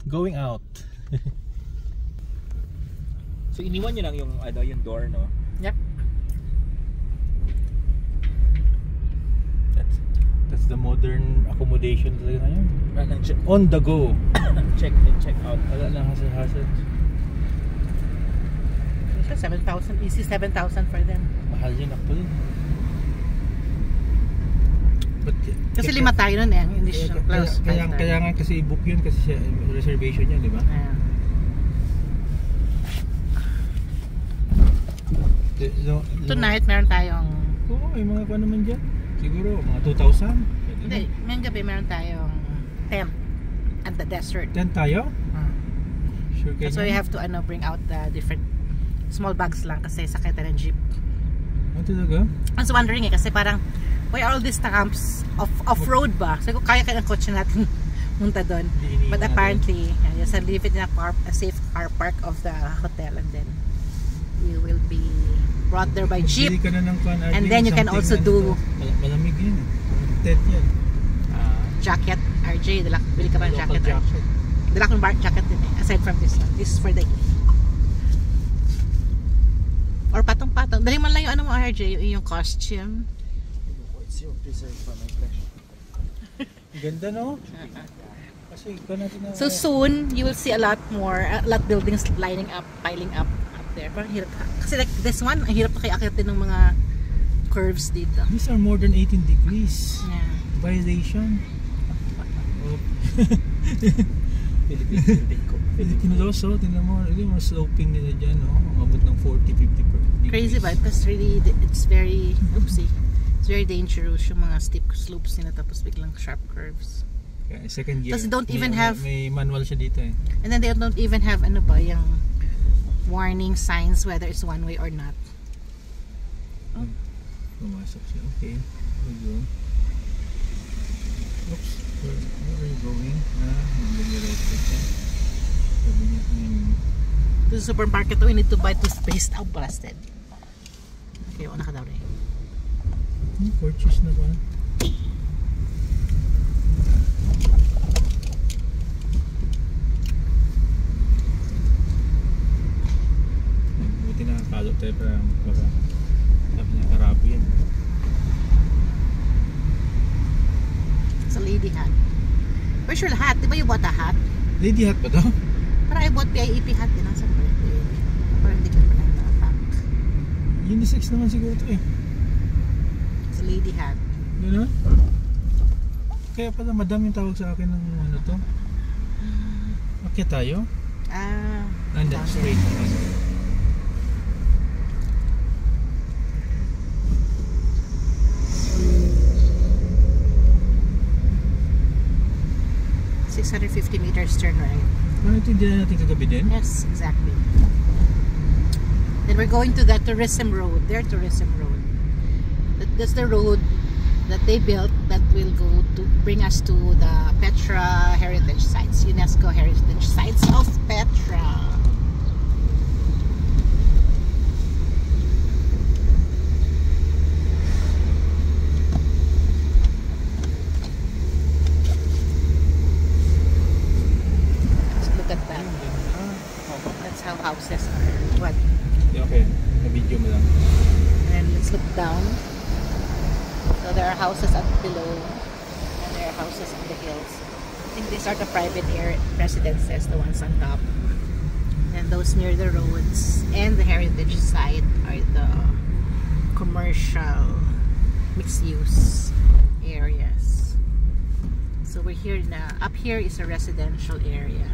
Going out. So iniwan nyo lang yung yung door, no? Yep. That's the modern accommodation talaga ngayon. On the go. Check in, check out. Wala na hassle. 7,000, easy 7,000 for them. Mahal yun actually. But, Kasi lima tayo nun ang initial close. Kaya nga kasi i-book yun kasi siya, reservation yun, di ba? Tonight meron tayong may mga pa naman dyan. Siguro mga 2,000. Hindi, ngayong gabi meron tayong tent at the desert. Tent tayo? Sure kayo. So we have to bring out the different small bags lang kasi sakit ng jeep. Talaga? I was wondering kasi parang why are all these camps off-road ba? So kaya ng kotse natin munta doon. But apparently, just leave it in a safe car park of the hotel and then you will be brought there by jeep. And then you can also do malamig yun. Tent yan. Jacket, RJ, bili ka pa ng jacket. Dala ko ng jacket din eh. Aside from this one. This is for the or patong-patong. Dali man lang yung mo RJ, yung costume. It's your preserve for my pleasure. Ganda, no? Kasi so soon, you will see a lot buildings lining up, piling up there. Parang hirap. Kasi like this one, ang hirap na kaya akitin ng mga curves dito. These are more than 18 degrees. Yeah. Violation. Philippines also, tingnan mo, yung sloping nila dyan, no? Umabot ng 40-50 degrees. Crazy ba? Because really, it's very, it's very dangerous yung mga steep slopes nila tapos biglang sharp curves. Okay, second gear. Tapos don't even have, may manual siya dito eh. And then they don't even have yung warning signs whether it's one way or not. Pumasok siya. Okay. We'll go. Oops. Where are you going? To the supermarket, we need to buy toothpaste. Oh, blasted. Okay, una ka daw rin. Purchase na ba? Buti nakakalot tayo para sabi niya karabo yan. It's a lady hat. Where's your hat? Di ba you bought a hat? Lady hat ba daw? Parang I bought PIEP hat din. Nasa birthday. Parang hindi ka pa nagtapak. Unisex naman siguro ito eh. It's a lady hat. Gano'n? Kaya pala madam yung tawag sa akin ng ano to. Okay tayo? And then straight. 650 meters turn right. Ano ito hindi na natin kagabi din? Yes, exactly. Then we're going to the tourism road. Their tourism road. That's the road that they built that will go to bring us to the Petra Heritage Sites, UNESCO Heritage Sites of Petra. How houses are. What? Okay, na-video mo lang. And let's look down. So there are houses up below and there are houses on the hills. I think these are the private residences, the ones on top. And those near the roads and the heritage site are the commercial mixed-use areas. So we're here now. Up here is a residential area,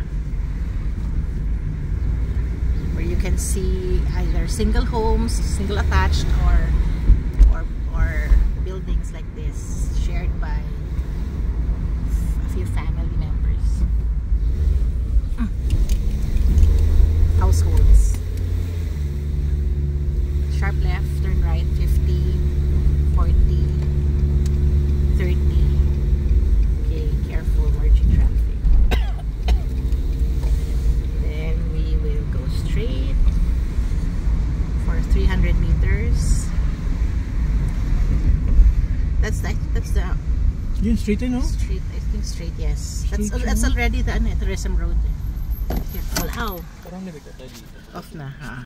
where you can see either single homes, single attached, or buildings like this shared by a few family members. Households. Sharp left, turn right, 50, 40, 30. Okay, careful, merging traffic. Then we will go straight for 300 meters. That's the Yun, straight eh, no? street. I think straight, yes. That's Straight that's siya? already the tourism road. Here. Wow. Parang nabigay tayo dito. Off na.